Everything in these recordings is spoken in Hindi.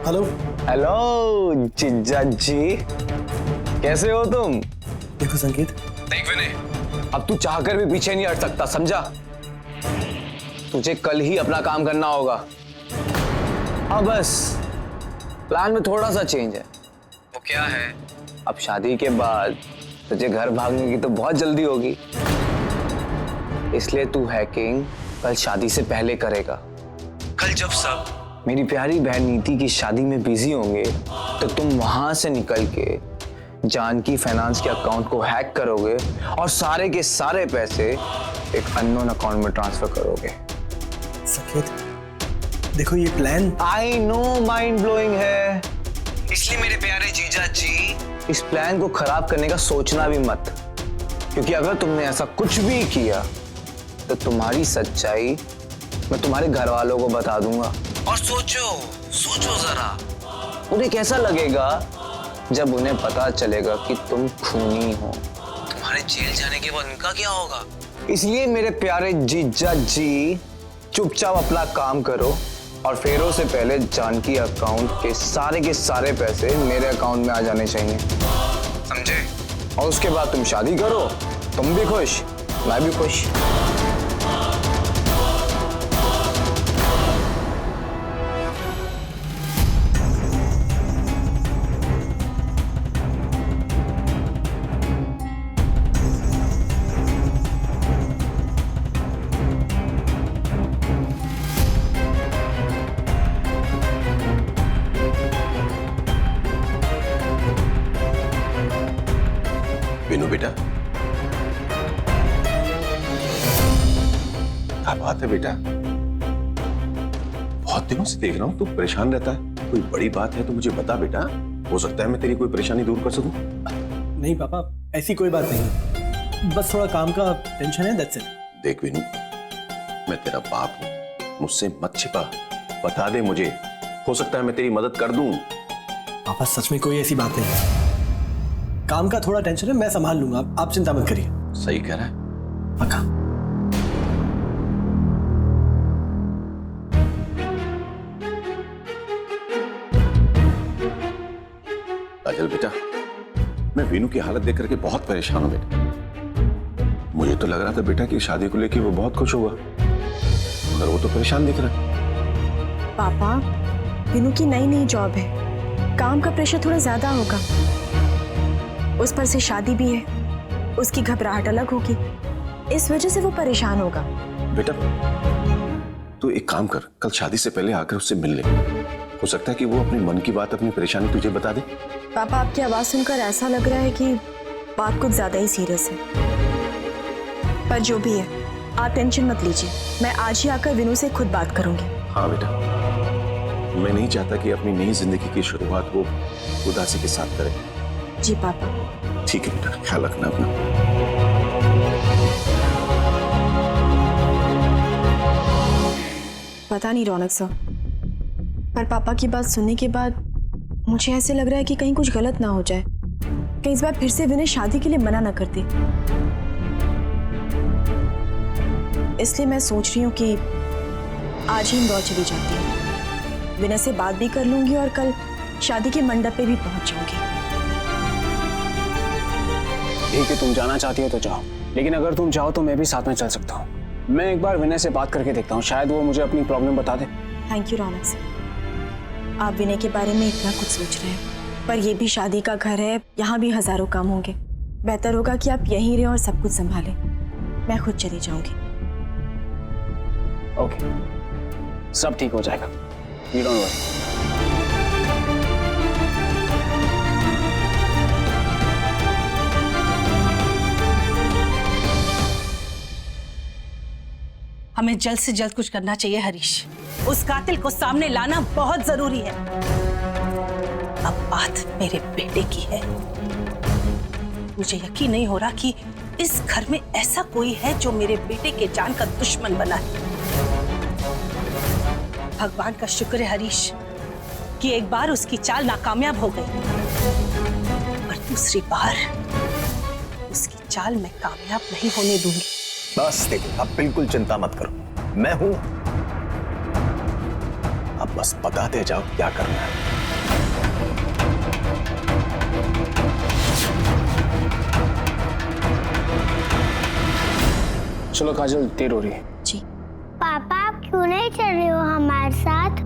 हेलो। हेलो जीजा जी, कैसे हो तुम? देखो संकेत, देख विनय, अब तू चाहकर भी पीछे नहीं हट सकता, समझा? तुझे कल ही अपना काम करना होगा। हाँ बस प्लान में थोड़ा सा चेंज है। वो क्या है? अब शादी के बाद तुझे घर भागने की तो बहुत जल्दी होगी, इसलिए तू हैकिंग कल शादी से पहले करेगा। कल जब सब मेरी प्यारी बहन नीति की शादी में बिजी होंगे तो तुम वहां से निकल के जानकी फाइनेंस के अकाउंट को हैक करोगे और सारे के सारे पैसे एक अननोन अकाउंट में ट्रांसफर करोगे। संकेत देखो ये plan I know mind blowing है, इसलिए मेरे प्यारे जीजा जी इस प्लान को खराब करने का सोचना भी मत, क्योंकि अगर तुमने ऐसा कुछ भी किया तो तुम्हारी सच्चाई मैं तुम्हारे घर वालों को बता दूंगा। और सोचो जरा, उन्हें कैसा लगेगा जब उन्हें पता चलेगा कि तुम खूनी हो। तुम्हारे जेल जाने के बाद उनका क्या होगा? इसलिए मेरे प्यारे जीजा जी चुपचाप अपना काम करो और फेरों से पहले जानकी अकाउंट के सारे पैसे मेरे अकाउंट में आ जाने चाहिए, समझे? और उसके बाद तुम शादी करो, तुम भी खुश, मैं भी खुश। विनू बेटा, क्या बात है बेटा? बहुत दिनों से देख रहा हूं तू परेशान रहता है। कोई बड़ी बात है तो मुझे बता बेटा, हो सकता है मैं तेरी कोई परेशानी दूर कर सकूं। नहीं पापा, ऐसी कोई बात नहीं, बस थोड़ा काम का टेंशन है, दैट्स इट। देख विनू, मैं तेरा बाप हूं, मुझसे मत छिपा, बता दे मुझे, हो सकता है मैं तेरी मदद कर दूं। पापा सच में कोई ऐसी बात नहीं है, काम का थोड़ा टेंशन है, मैं संभाल लूंगा, आप चिंता मत करिए। सही कह रहा है। पक्का। काजल बेटा, मैं विनू की हालत देख करके बहुत परेशान हूं बेटा। मुझे तो लग रहा था बेटा कि शादी को लेकर वो बहुत खुश होगा, मगर वो तो परेशान दिख रहा है। पापा, विनू की नई जॉब है, काम का प्रेशर थोड़ा ज्यादा होगा, उस पर से शादी भी है, उसकी घबराहट अलग होगी, इस वजह से वो परेशान होगा। बेटा तू एक काम कर, कल शादी से पहले आकर उससे मिल ले, हो सकता है कि वो अपने मन की बात, अपनी परेशानी तुझे बता दे। पापा आपकी आवाज सुनकर ऐसा लग रहा है कि बात कुछ ज्यादा ही सीरियस है, पर जो भी है आप टेंशन मत लीजिए, मैं आज ही आकर विनू से खुद बात करूंगी। हाँ बेटा, मैं नहीं चाहता कि अपनी नई जिंदगी की शुरुआत वो उदासी के साथ करे। जी पापा। ठीक है बेटा, ख्याल रखना अपना। पता नहीं रौनक सर, पर पापा की बात सुनने के बाद मुझे ऐसे लग रहा है कि कहीं कुछ गलत ना हो जाए, कहीं इस बार फिर से विनय शादी के लिए मना ना कर दे। इसलिए मैं सोच रही हूँ कि आज ही इंदौर चली जाती हूँ, विनय से बात भी कर लूंगी और कल शादी के मंडप पे भी पहुंच जाऊंगी। ठीक है, तुम जाना चाहती हो तो जाओ, लेकिन अगर तुम चाहो तो मैं भी साथ में चल सकता हूँ। मैं एक बार विनय से बात करके देखता हूँ, शायद वो मुझे अपनी प्रॉब्लम बता दे। थैंक यू रौनक सर, आप विनय के बारे में इतना कुछ सोच रहे हैं, पर यह भी शादी का घर है, यहाँ भी हजारों काम होंगे, बेहतर होगा कि आप यहीं रहें और सब कुछ संभालें, मैं खुद चली जाऊंगी। ओके, सब ठीक हो जाएगा, यू डोंट वरी। हमें जल्द से जल्द कुछ करना चाहिए हरीश, उस कातिल को सामने लाना बहुत जरूरी है। अब बात मेरे बेटे की है, मुझे यकीन नहीं हो रहा कि इस घर में ऐसा कोई है जो मेरे बेटे के जान का दुश्मन बना है। भगवान का शुक्र है हरीश कि एक बार उसकी चाल नाकामयाब हो गई, और दूसरी बार उसकी चाल मैं कामयाब नहीं होने दूंगी। बस देखो, आप बिल्कुल चिंता मत करो, मैं हूं, अब बस बताते जाओ क्या करना है। चलो काजल, देर हो रही है। जी। पापा आप क्यों नहीं चल रहे हो हमारे साथ?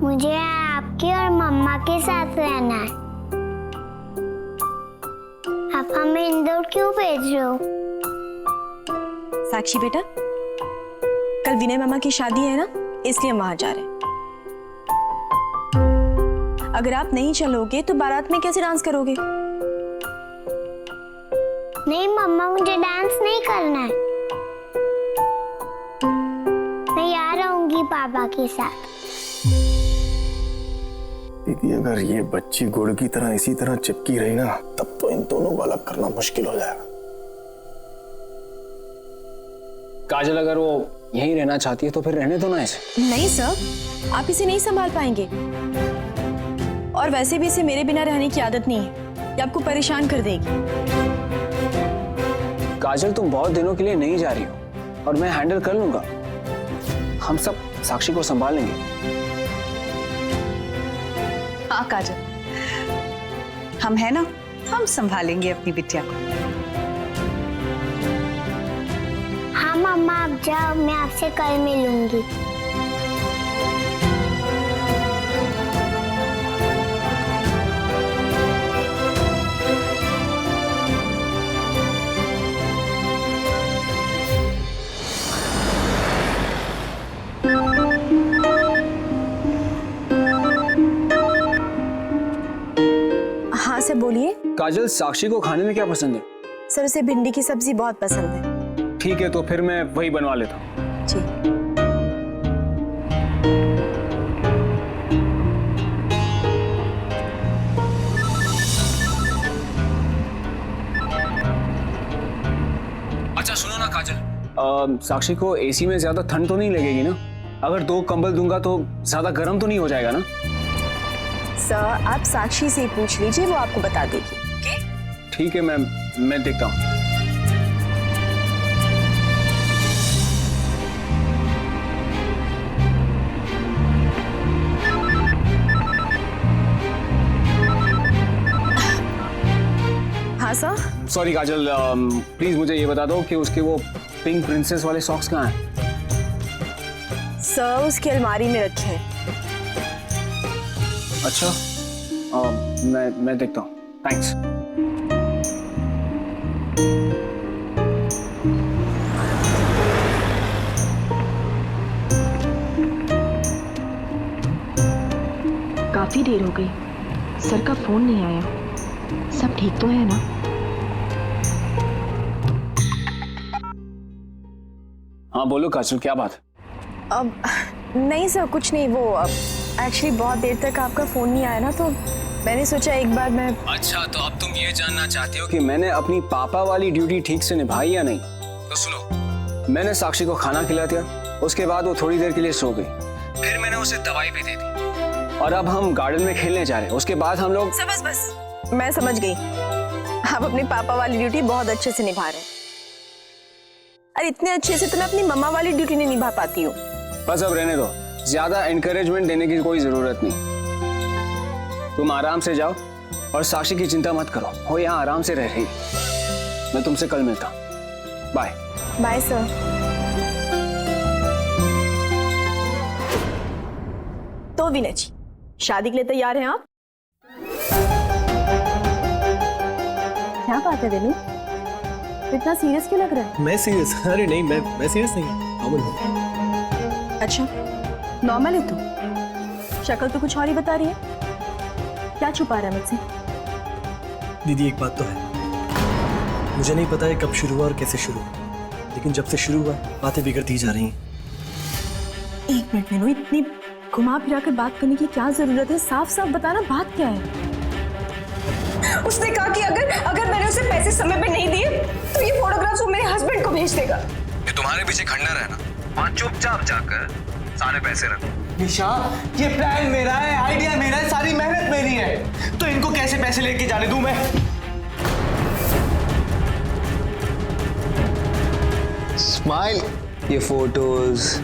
मुझे आपकी और मम्मा के साथ रहना है। आप हमें इंदौर क्यों भेज रहे हो? साक्षी बेटा, कल विनय मामा की शादी है ना, इसलिए हम वहां जा रहे हैं। अगर आप नहीं चलोगे तो बारात में कैसे डांस करोगे? नहीं मम्मा, मुझे डांस नहीं करना है। मैं यहाँ रहूंगी पापा के साथ। दीदी, अगर ये बच्ची गुड़ की तरह इसी तरह चिपकी रही ना, तब तो इन दोनों को अलग करना मुश्किल हो जाएगा। काजल, अगर वो यहीं रहना चाहती है तो फिर रहने दो ना इसे। नहीं सर, आप इसे नहीं संभाल पाएंगे। और वैसे भी इसे मेरे बिना रहने की आदत नहीं है, ये आपको परेशान कर देगी। काजल, तुम बहुत दिनों के लिए नहीं जा रही हो और मैं हैंडल कर लूंगा। हम सब साक्षी को संभाल लेंगे। हाँ काजल, हम है ना, हम संभालेंगे अपनी बिटिया को। हाँ मम्मा, आप जाओ, मैं आपसे कल मिलूंगी। हाँ सर, बोलिए। काजल, साक्षी को खाने में क्या पसंद है? सर, उसे भिंडी की सब्जी बहुत पसंद है। ठीक है, तो फिर मैं वही बनवा लेता हूँ। जी। अच्छा सुनो ना काजल, साक्षी को एसी में ज्यादा ठंड तो नहीं लगेगी ना? अगर 2 कंबल दूंगा तो ज्यादा गर्म तो नहीं हो जाएगा ना? सर, आप साक्षी से ही पूछ लीजिए, वो आपको बता देगी। ओके? ठीक है, मैं देखता हूँ। हाँ सर। सॉरी काजल, प्लीज मुझे ये बता दो कि उसके वो पिंक प्रिंसेस वाले सॉक्स कहाँ हैं? सर, उसकी अलमारी में रखे हैं। अच्छा, मैं देखता हूँ। थैंक्स। काफी देर हो गई, सर का फोन नहीं आया। सब ठीक तो है ना? हाँ बोलो काजल, क्या बात? अब नहीं सर, कुछ नहीं। वो एक्चुअली बहुत देर तक आपका फोन नहीं आया ना, तो मैंने सोचा एक बार मैं। अच्छा, तो अब तुम ये जानना चाहती हो कि मैंने अपनी पापा वाली ड्यूटी ठीक से निभाई या नहीं? तो सुनो, मैंने साक्षी को खाना खिला दिया, उसके बाद वो थोड़ी देर के लिए सो गई, फिर मैंने उसे दवाई भी दे दी, और अब हम गार्डन में खेलने जा रहे हैं। उसके बाद हम लोग। बस मैं समझ गई, आप अपने पापा वाली ड्यूटी बहुत अच्छे से निभा रहे हैं। अरे इतने अच्छे से तो मैं अपनी मम्मा वाली ड्यूटी नहीं निभा पाती हूँ। बस अब रहने दो, ज्यादा एनकरेजमेंट देने की कोई जरूरत नहीं। तुम आराम से जाओ और साक्षी की चिंता मत करो, वो यहाँ आराम से रह रही। मैं तुमसे कल मिलता हूँ। बाय। Bye sir. तो विनय जी, शादी के लिए तैयार हैं आप? क्या बात है विनू, इतना सीरियस क्यों लग रहा है? मैं सीरियस? अरे नहीं, मैं सीरियस नहीं, नॉर्मल हूँ। अच्छा, नॉर्मल है तो शक्ल तो कुछ और ही बता रही है। क्या छुपा रहा है मुझसे? दीदी एक बात तो है, मुझे नहीं पता है कब शुरू हुआ और कैसे शुरू हुआ, लेकिन जब से शुरू हुआ बातें बिगड़ती जा रही हैं। एक मिनट विनू, इतनी घुमा फिरा कर बात करने की क्या जरूरत है? साफ साफ बताना, बात क्या है? उसने कहा कि अगर मैंने उसे पैसे समय पे नहीं दिए तो ये फोटोग्राफ्स वो मेरे हस्बैंड को भेज देगा। ये तुम्हारे पीछे खंडर है ना, वहाँ चुपचाप जाकर सारे पैसे रखो। निशा, ये प्लान मेरा है, आइडिया मेरा है, सारी मेहनत मेरी है, तो इनको कैसे पैसे लेके जाने दूं मैं? स्माइल, ये फोटोज,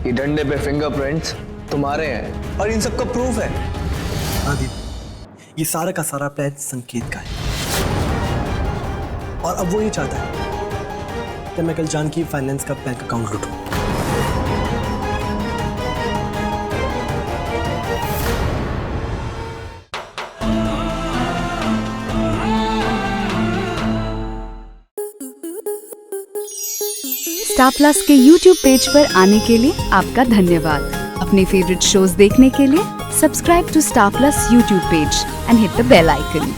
ये डंडे पे फिंगरप्रिंट्स तुम्हारे हैं और इन सबका प्रूफ है। हाँ दीदी, ये सारा का सारा प्लान संकेत का है, और अब वो ये चाहता है कि मैं कल जानकी फाइनेंस का बैंक अकाउंट लूटूं। स्टार प्लस के YouTube पेज पर आने के लिए आपका धन्यवाद। अपने फेवरेट शोज देखने के लिए subscribe to Star Plus YouTube page and hit the bell icon.